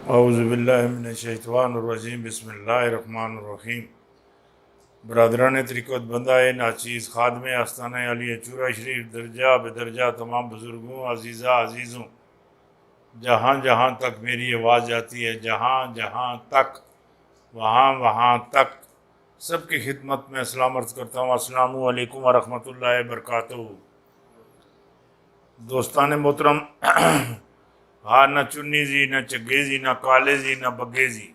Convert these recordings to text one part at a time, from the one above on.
औज़ुबिल्लाहिमिनश्शैतानिर्रजीम बिस्मिल्लाहिर्रहमानिर्रहीम। बरदरान तरीक़त बंदा नाचीज़ खादम आस्ताना अली चूरा शरीफ दर्जा बेदर्जा तमाम बुज़ुर्गों अज़ीज़ा अज़ीज़ों, जहाँ जहाँ तक मेरी आवाज़ जाती है, जहाँ जहाँ तक वहाँ वहाँ तक सबकी खिदमत में सलाम अर्ज़ करता हूँ। अस्सलामु अलैकुम व रहमतुल्लाहि व बरकातुहू। दोस्तान मोहतरम, हाँ, न चुन्नी जी, न चग्गे जी, न काले जी, न बग्गे जी।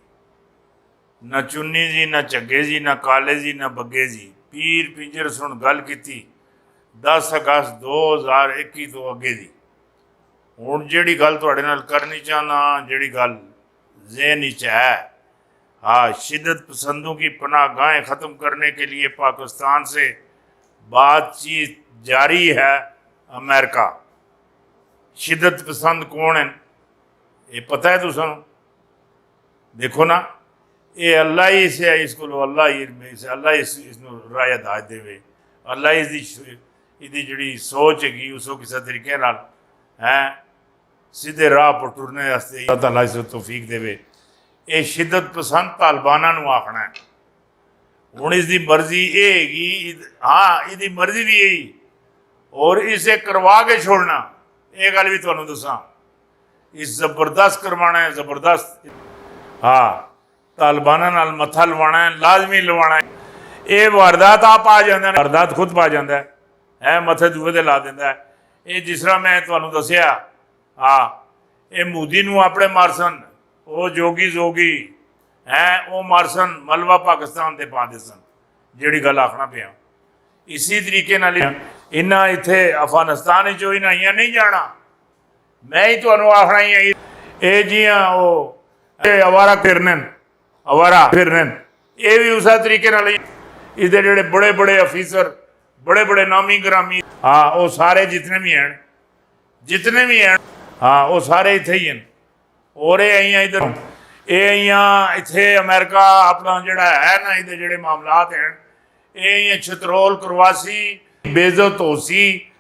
न चुन्नी जी, न चग्गे जी, न काले जी, न बग्गे जी। पीर पिंजर सुन गल की 10 अगस्त 2021 तो अगे दी। हुण जिहड़ी गल तुहाडे नाल करनी चाहना, जिहड़ी गल ज़हन विच है, हाँ, शिद्दत पसंदों की पनाहगाहें ख़त्म करने के लिए पाकिस्तान से बातचीत जारी है। अमेरिका शिद्दत पसंद कौन है ये पता है तुसां? देखो ना, ये अल्लाह ही से इसको अल्लाह ही इसनूं राह हिदायत देवे। अल्लाह इसदी जिहड़ी सोच हैगी उसो किसी तरीके नाल है सीधे राह पर टुरने वास्ते अल्लाह ताला इस तौफीक देवे। ये शिद्दत पसंद तालिबाना नूं आखना है। हुण इसदी मर्जी ये हैगी, हाँ, इसदी मर्जी भी यही और इसे करवा के छोड़ना। ये गल भी तुहानूं दसां, इस जबरदस्त करवाना है, जबरदस्त। हाँ, तालिबाना नाल मत्था लवाना है, लाजमी लवाना है। ये वारदात आप आ जाता है, वारदात खुद पा जाता है, मत्थे दूए ते ला दिंदा है। ये जिस तरह मैं तुहानूं दसिया, हाँ, ये मोदी नूं अपने मारसन, वो जोगी जोगी है, वो मारसन मलबा पाकिस्तान ते पा देसन। जिहड़ी गल आखना पिया, इसी तरीके नाल इन्हां इत्थे अफगानिस्तान चो इन्हां इयां नहीं जाना। मैं ही तुहानूं आखना ही है, ये जियां वो अवारा फिरने ये भी उस तरीके नाल इसदे जिहड़े बड़े बड़े अफीसर, बड़े बड़े नामी ग्रामी, हाँ, वो सारे जितने भी हैं, हाँ, वो सारे इत्थे ही हैं। और ये इधर इत्थे अमेरिका अपना जिहड़ा है ना, इहदे जिहड़े मामलात हैं, ये छतरोल करवासी, बेइज्जत होसी,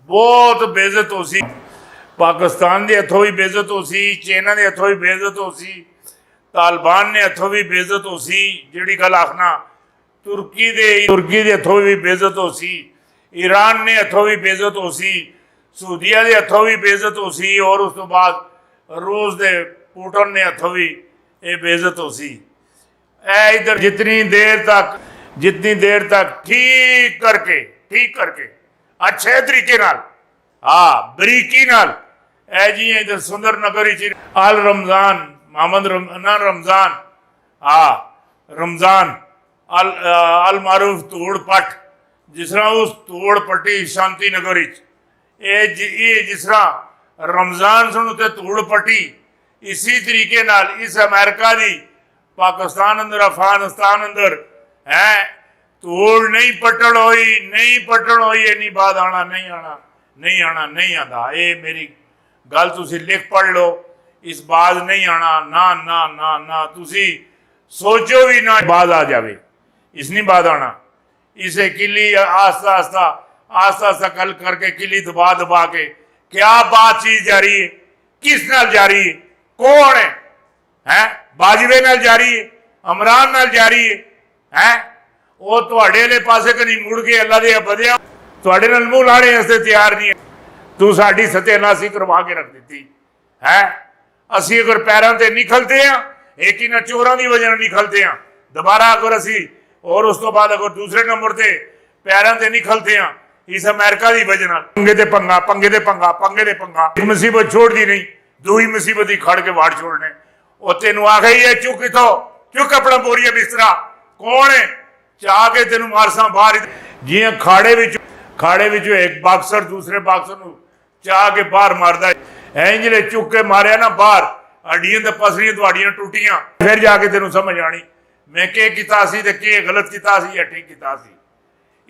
बहुत बेइज्जत होसी। पाकिस्तान के हथों भी बेइज्जत होसी, चाइना के हथों भी बेइज्जत होसी, तालिबान ने हथों भी बेइज्जत होसी। जिहड़ी गल आखना, तुर्की के हथों भी बेइज्जत होसी, ईरान ने हथों भी बेइज्जत होसी, सऊदीया के हथों भी बेइज्जत होसी, और उस तो बाद रूस के पुतिन ने हथों भी ये बेइज्जत होसी। इधर जितनी देर तक ठीक करके अच्छे तरीके नाल, हाँ, बरीकी नाल, जी इधर सुंदर नगर अल रमजान मोहम्मद रमजान, हाँ, रमजान अल मारूफ तोड़ पट, जिस तरह उस तोड़ पट्टी शांति नगर जिस तरह रमजान सुन उत्ते तोड़ पट्टी, इसी तरीके नाल इस अमेरिका दी पाकिस्तान अंदर अफगानिस्तान अंदर है तोड़ नहीं पटड़ होई। इन्नी बात नहीं आना। ये मेरी गल तुसी लिख पढ़ लो, इस बात नहीं आना, ना ना ना ना, तुसी सोचो भी ना बात आ जावे, इस नहीं बात आना। इसे किली आस्ता कल करके किली दबा के क्या बातचीत जारी है, किस नाल जारी है, कौन है, बाजवे नाल जारी है, इमरान नाल जारी है, वो तुहाडे वाले पासे कहीं मुड़ के अल्लाह दे बदिया तुहाडे नाल मूंह लाने वास्ते तैयार नहीं है। तू साडी सत्यानाशी करवा के रख दी है। असी अगर पैरों से निकलते हैं, एक ही चोरों की वजह निकलते हैं, दोबारा अगर असी और उस तो बाद अगर दूसरे नंबर से पैरों से निकलते हैं इस अमेरिका की वजह, पंगे दे पंगा, एक मुसीबत छोड़ दी नहीं, दूई मुसीबत ही खड़ के वाड़ छोड़ने। और तेन आ गई है, चुक अपना बोरिया बिस्तरा, कौन है, चाह के तेन मारसा बाहर, जियां खाड़े विच एक बाक्सर दूसरे बाक्सर नूं चाह के बाहर मारदा है, इंजले चुक के मारिया ना बाहर, हड्डियां ते पसलियां तुहाडियां टूटियां, फिर जाके तेनों समझ आनी मैं के कीता सी ते के गलत कीता सी या ठीक कीता सी।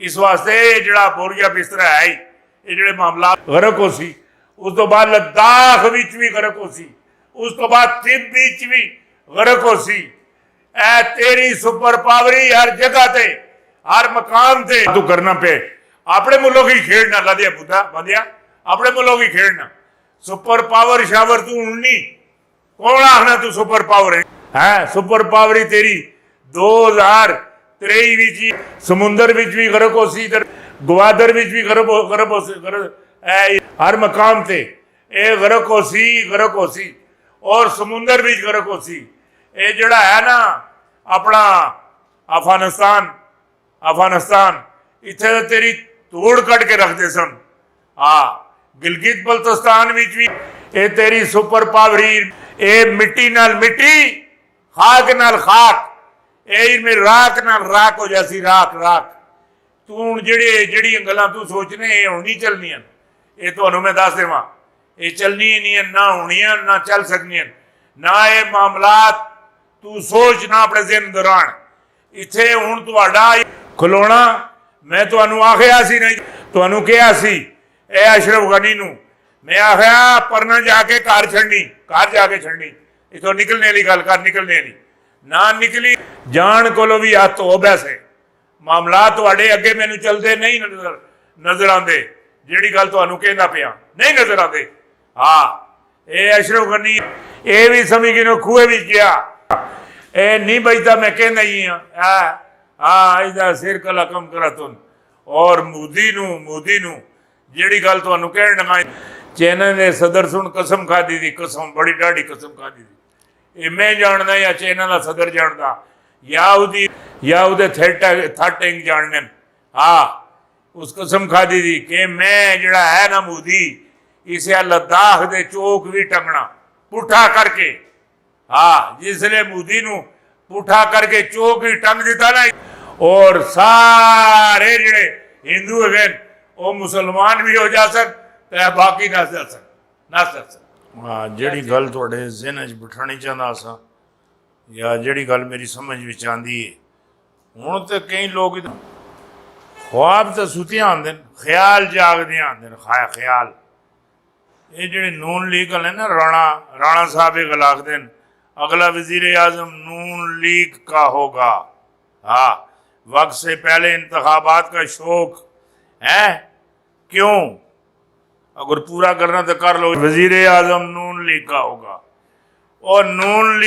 इस वास्ते जिहड़ा बोरिया बिस्तरा है, ये जिहड़े मामला गरक हो सी, उस तो बाद लद्दाख विच भी गरक हो सी, उस तो बाद तिब्बत विच भी गरक हो सी। ऐ तेरी सुपर पावरी हर जगह ते, हर मकाम ते तू करना पे, अपने मुल्कों की खेड़ना लदिया बुद्धा बंदिया, अपने मुल्कों की खेड़ना। सुपर पावर शावर तू उड़नी, कौन आखना तू सुपर पावर है? सुपर पावर ही तेरी 2023 विच ही समुंदर विच भी गरक हो सी, गवादर विच भी गरक हो सी, हर मकाम ते ये गरक हो सी और समुंदर विच गरक हो सी। ये जड़ा है ना अपना अफगानिस्तान इत्थे तो तेरी तोड़ कट के रखते सन। गिलगित बल्तिस्तान विच भी ये तेरी सुपर पावरी, ये मिट्टी नाल मिट्टी, खाक नाल खाक, ये राख नाल राख हो जासी, राख। तू हुण जड़ी गल्लां तू सोचने ये हुण नहीं चलनियां, ये तुहानूं मैं दस देवां, ये चलनी नहीं है, ना होनियां ना चल सकनियां, ना ये मामलात तू सोच ना अपने ज़हन दौरान। इत्थे हुण तुहाडा खलोना मैं तुहानूं आखिया सी नहीं, तुहानूं कहा सी ए अशरफ गनी नूं मैं आखिया परना जाके घर जाके छड़नी, इथों निकलने वाली गल कर, निकलने वाली ना निकली, जान कोलों भी हत्थ हो बैसे। मामला तुहाडे अगे मैनूं चलदे नहीं नजर आते, जिहड़ी गल तुहानूं कहंदा पिया नहीं नजर आते। ये अशरफ गनी ये भी समझ गिनो खूहे भी गया, ए नहीं बजता मैं कहना ही इसका सिर कला कम करा तुन। और मोदी नूं जिहड़ी गल तुहानूं कहण लगा, चाइना दे सदर सुन कसम खाधी दी, कसम बड़ी डाढ़ी कसम खाधी दी, ये मैं जानदा या चाइना का सदर जानदा या उहदे थटिंग जानने। उस कसम खाधी दी कि मैं जिहड़ा है ना मोदी, इसे लद्दाख दे चौक भी टंगना पुठा करके। जिसले मोदी नूं पुठा करके चौक ही टंग दिता ना, और सारे जिहड़े हिंदू है वो मुसलमान भी हो जा सन, बाकी ना जा सन। जिहड़ी गल तुहाडे ज़हन च बिठाणी चाहता सा या जिहड़ी गल मेरी समझ विच आंदी है, हुण तो कई लोग ख्वाब तो सुतियां आंदे, ख्याल जागदे आंदे, ख्याल। ये जिहड़े नून लीग वाले ना राणा साहब ये गल आखदे, अगला वजीर आजम नून लीग का होगा। वक्त से पहले इंतखाबात का शौक है, क्यों? अगर पूरा करना तो कर लो, वजीर आजम नून लीग का होगा। और नून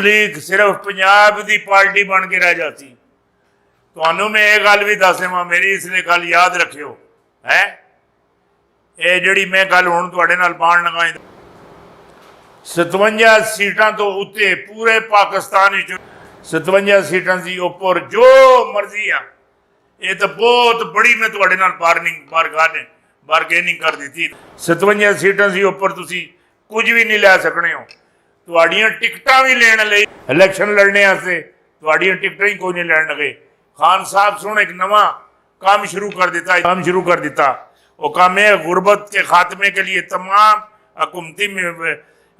लीग सिर्फ पंजाब की पार्टी बन के रह जाती। तो मैं ये गल भी दस देवां, मेरी इसलिए गल याद रखियो है, ये जिहड़ी मैं गल हुण तुहाडे नाल पाण लगा, 57 सीटां तो उत्ते पूरे पाकिस्तान 57 सीटां सी उपर जो मर्जी आ। ये तो बहुत बड़ी मैं तुहाडे नाल बारगेनिंग कर दी। 57 सीटां सी उपर तुसी कुछ भी नहीं लै सकने हो। तुहाड़ियां टिकटां भी लेने लई इलैक्शन लड़ने वास्ते तुहाड़ियां टिकटां ही कोई नहीं लैण लगे। खान साहब सुन एक नवा काम शुरू कर दिता। वो काम है गुरबत के खात्मे के लिए तमाम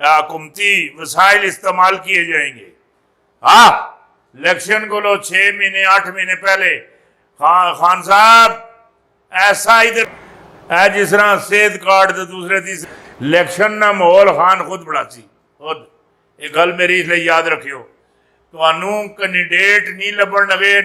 हुकूमती वसाइल इस्तेमाल किए जाएंगे। इलेक्शन को लो 6 महीने 8 महीने पहले खान साहब ऐसा इधर है जिस तरह सेहत कार्ड तो दूसरे तीसरे इलेक्शन ना माहौल खान खुद बढ़ासी खुद। ये गल मेरी इसलिए याद रखियो, तो कैंडीडेट नहीं लभन लगे।